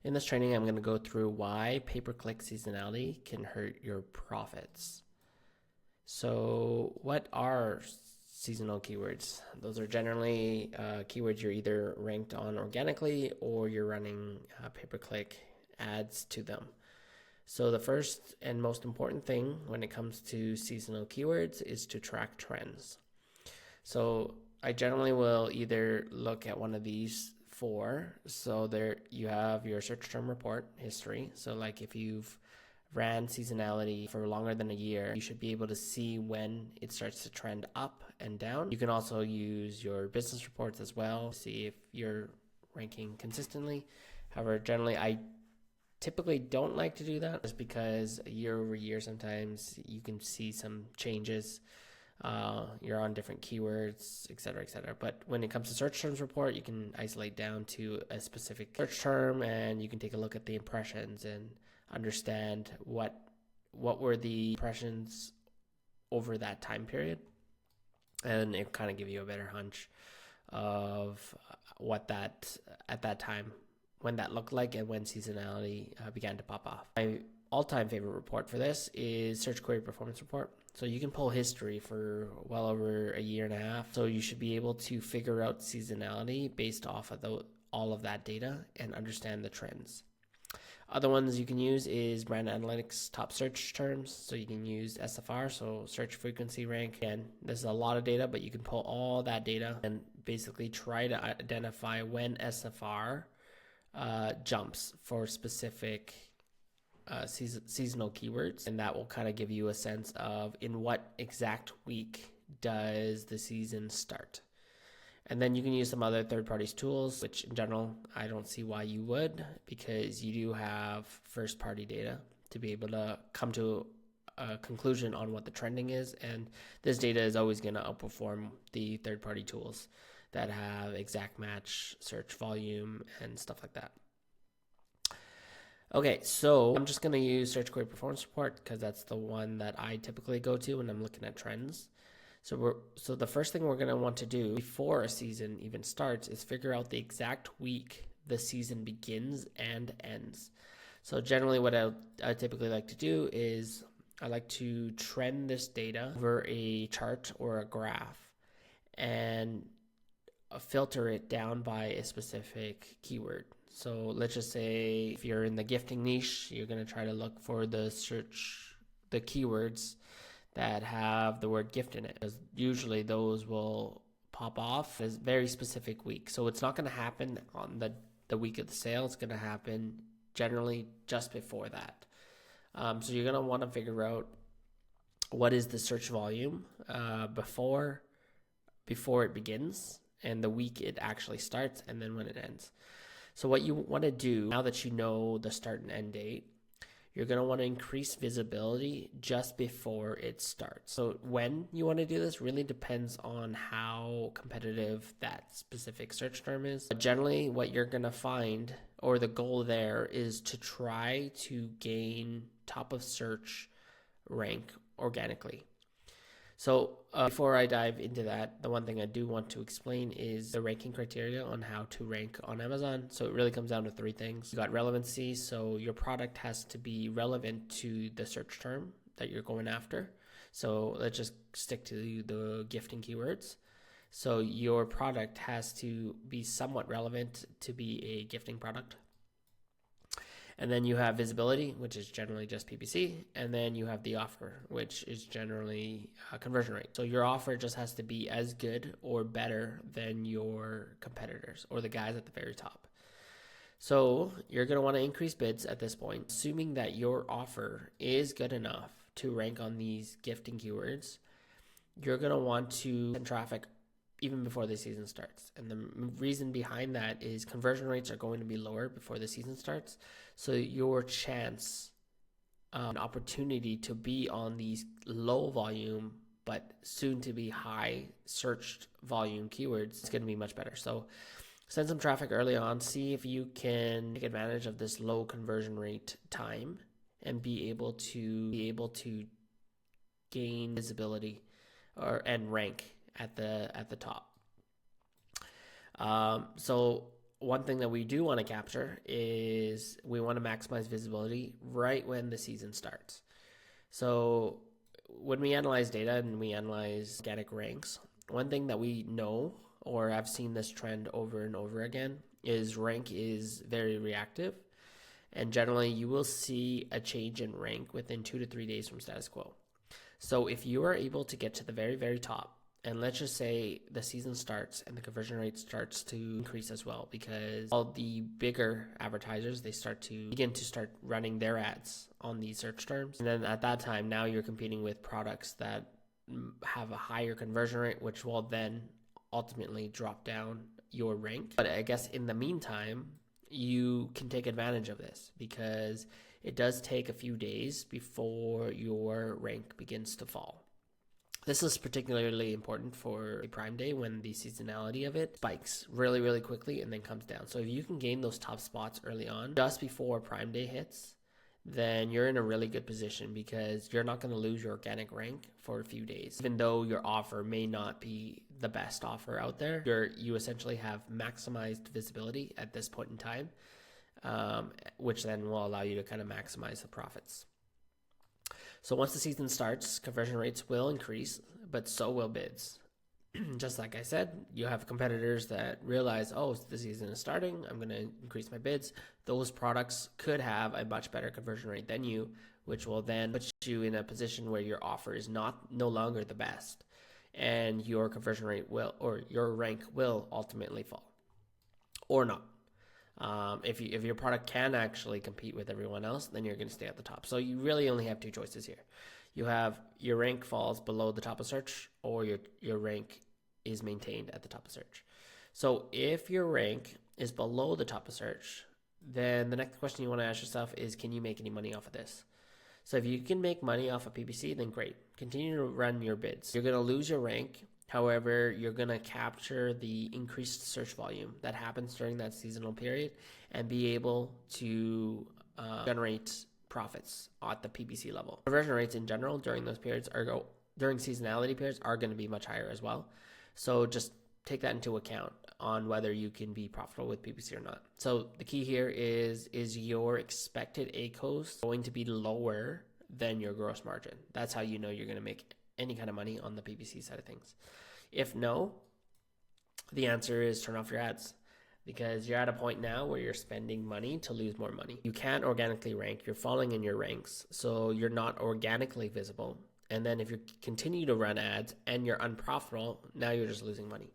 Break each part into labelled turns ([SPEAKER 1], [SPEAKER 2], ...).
[SPEAKER 1] In this training, I'm going to go through why pay-per-click seasonality can hurt your profits. So what are seasonal keywords? Those are generally keywords you're either ranked on organically or you're running pay-per-click ads to them. So the first and most important thing when it comes to seasonal keywords is to track trends. So I generally will either look at one of these four. So there you have your search term report history. So like if you've ran seasonality for longer than a year, you should be able to see when it starts to trend up and down. You can also use your business reports as well to see if you're ranking consistently. However, generally I typically don't like to do that just because year over year sometimes you can see some changes. You're on different keywords, etc., etc. But when it comes to search terms report, you can isolate down to a specific search term and you can take a look at the impressions and understand what were the impressions over that time period, and it kind of give you a better hunch of what that at that time when that looked like and when seasonality began to pop off. My all-time favorite report for this is Search Query Performance Report. So you can pull history for well over a year and a half. So you should be able to figure out seasonality based off of all of that data and understand the trends. Other ones you can use is Brand Analytics top search terms. So you can use SFR, so search frequency rank. And there's a lot of data, but you can pull all that data and basically try to identify when SFR jumps for specific seasonal keywords, and that will kind of give you a sense of in what exact week does the season start. And then you can use some other third-party tools, which in general I don't see why you would, because you do have first-party data to be able to come to a conclusion on what the trending is, and this data is always going to outperform the third-party tools that have exact match search volume and stuff like that. Okay, so I'm just going to use Search Query Performance Report because that's the one that I typically go to when I'm looking at trends. So the first thing we're going to want to do before a season even starts is figure out the exact week the season begins and ends. So generally what I typically like to do is I like to trend this data over a chart or a graph and filter it down by a specific keyword. So let's just say if you're in the gifting niche, you're going to try to look for the keywords that have the word gift in it, because usually those will pop off as very specific week. So it's not going to happen on the week of the sale. It's going to happen generally just before that. So you're going to want to figure out what is the search volume before it begins and the week it actually starts, and then when it ends. So what you want to do, now that you know the start and end date, you're going to want to increase visibility just before it starts. So when you want to do this really depends on how competitive that specific search term is. But generally, what you're going to find, or the goal there, is to try to gain top of search rank organically. So before I dive into that, the one thing I do want to explain is the ranking criteria on how to rank on Amazon. So it really comes down to three things. You got relevancy, so your product has to be relevant to the search term that you're going after. So let's just stick to the gifting keywords. So your product has to be somewhat relevant to be a gifting product. And then you have visibility, which is generally just PPC. And then you have the offer, which is generally conversion rate. So your offer just has to be as good or better than your competitors or the guys at the very top. So you're going to want to increase bids at this point, assuming that your offer is good enough to rank on these gifting keywords. You're going to want to send traffic even before the season starts. And the reason behind that is conversion rates are going to be lower before the season starts. So your chance, an opportunity to be on these low volume, but soon to be high searched volume keywords is going to be much better. So send some traffic early on, see if you can take advantage of this low conversion rate time and be able to gain visibility and rank at the top. So one thing that we do want to capture is we want to maximize visibility right when the season starts. So when we analyze data and we analyze organic ranks, one thing that we know, or I've seen this trend over and over again, is rank is very reactive. And generally you will see a change in rank within 2 to 3 days from status quo. So if you are able to get to the very, very top, and let's just say the season starts and the conversion rate starts to increase as well, because all the bigger advertisers, they begin to start running their ads on these search terms. And then at that time, now you're competing with products that have a higher conversion rate, which will then ultimately drop down your rank. But I guess in the meantime, you can take advantage of this because it does take a few days before your rank begins to fall. This is particularly important for a Prime Day when the seasonality of it spikes really, really quickly and then comes down. So if you can gain those top spots early on, just before Prime Day hits, then you're in a really good position because you're not going to lose your organic rank for a few days. Even though your offer may not be the best offer out there, you essentially have maximized visibility at this point in time, which then will allow you to kind of maximize the profits. So once the season starts, conversion rates will increase, but so will bids. Just like I said, you have competitors that realize, oh, the season is starting, I'm going to increase my bids. Those products could have a much better conversion rate than you, which will then put you in a position where your offer is no longer the best, and your conversion rate will, or your rank will ultimately fall, or not. If your product can actually compete with everyone else, then you're going to stay at the top. So you really only have two choices here. You have your rank falls below the top of search, or your rank is maintained at the top of search. So if your rank is below the top of search, then the next question you want to ask yourself is, can you make any money off of this? So if you can make money off of PPC, then great. Continue to run your bids. You're going to lose your rank. However, you're going to capture the increased search volume that happens during that seasonal period and be able to generate profits at the PPC level. Conversion rates in general during those periods during seasonality periods are going to be much higher as well. So just take that into account on whether you can be profitable with PPC or not. So the key here is your expected ACOS going to be lower than your gross margin? That's how you know you're going to make any kind of money on the PPC side of things. If no, the answer is turn off your ads, because you're at a point now where you're spending money to lose more money. You can't organically rank. You're falling in your ranks, so you're not organically visible. And then if you continue to run ads and you're unprofitable, now you're just losing money.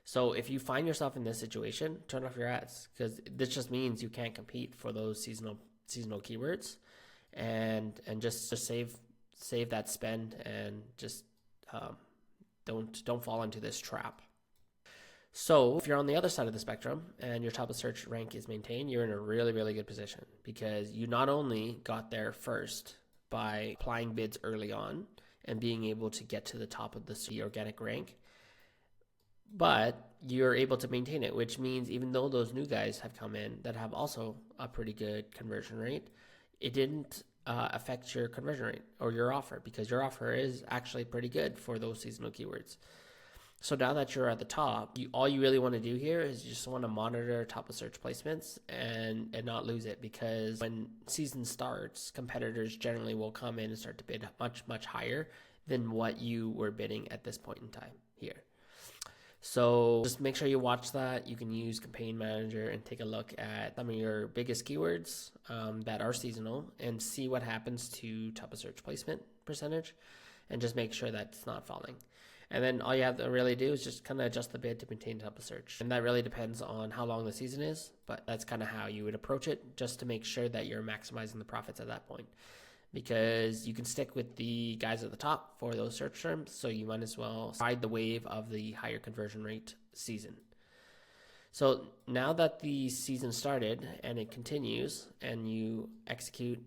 [SPEAKER 1] So if you find yourself in this situation, turn off your ads, because this just means you can't compete for those seasonal keywords, and just save that spend and just don't fall into this trap. So if you're on the other side of the spectrum and your top of search rank is maintained, you're in a really, really good position, because you not only got there first by applying bids early on and being able to get to the top of the organic rank, but you're able to maintain it, which means even though those new guys have come in that have also a pretty good conversion rate, it didn't affect your conversion rate or your offer, because your offer is actually pretty good for those seasonal keywords. So now that you're at the top, all you really want to do here is you just want to monitor top of search placements and not lose it, because when season starts, competitors generally will come in and start to bid much, much higher than what you were bidding at this point in time here. So just make sure you watch that. You can use Campaign Manager and take a look at some of your biggest keywords that are seasonal and see what happens to top of search placement percentage, and just make sure that it's not falling. And then all you have to really do is just kind of adjust the bid to maintain top of search. And that really depends on how long the season is, but that's kind of how you would approach it, just to make sure that you're maximizing the profits at that point. Because you can stick with the guys at the top for those search terms, so you might as well ride the wave of the higher conversion rate season. So now that the season started and it continues and you execute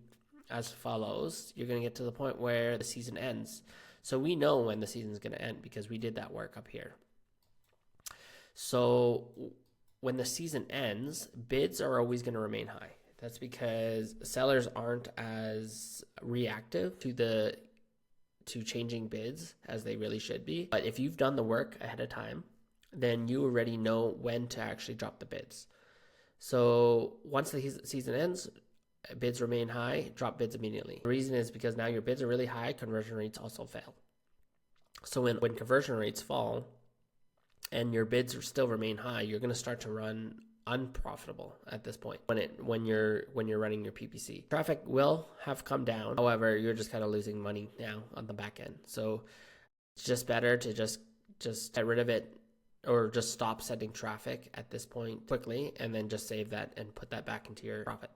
[SPEAKER 1] as follows, you're going to get to the point where the season ends. So we know when the season is going to end because we did that work up here. So when the season ends, bids are always going to remain high. That's because sellers aren't as reactive to changing bids as they really should be. But if you've done the work ahead of time, then you already know when to actually drop the bids. So once the season ends, bids remain high, drop bids immediately. The reason is because now your bids are really high, conversion rates also fail. So when conversion rates fall and your bids still remain high, you're going to start to run unprofitable at this point when you're running your PPC. Traffic will have come down. However, you're just kind of losing money now on the back end. So it's just better to just get rid of it, or just stop sending traffic at this point quickly, and then just save that and put that back into your profit.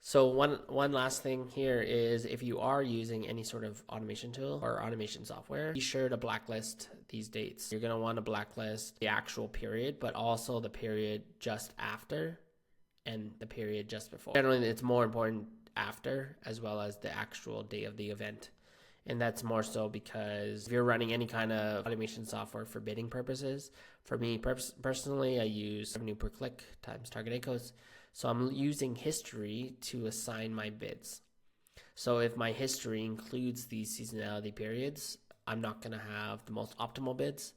[SPEAKER 1] So one last thing here is, if you are using any sort of automation tool or automation software, be sure to blacklist these dates. You're going to want to blacklist the actual period, but also the period just after and the period just before. Generally, it's more important after, as well as the actual day of the event. And that's more so because if you're running any kind of automation software for bidding purposes, for me personally, I use revenue per click times target ACOs. So I'm using history to assign my bids. So if my history includes these seasonality periods, I'm not going to have the most optimal bids.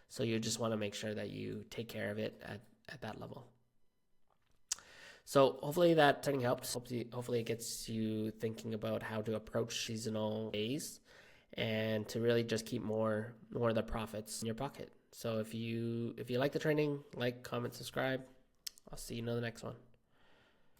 [SPEAKER 1] So you just want to make sure that you take care of it at that level. So hopefully that training helped. Hopefully it gets you thinking about how to approach seasonal days and to really just keep more of the profits in your pocket. So if you like the training, like, comment, subscribe. I'll see you in the next one.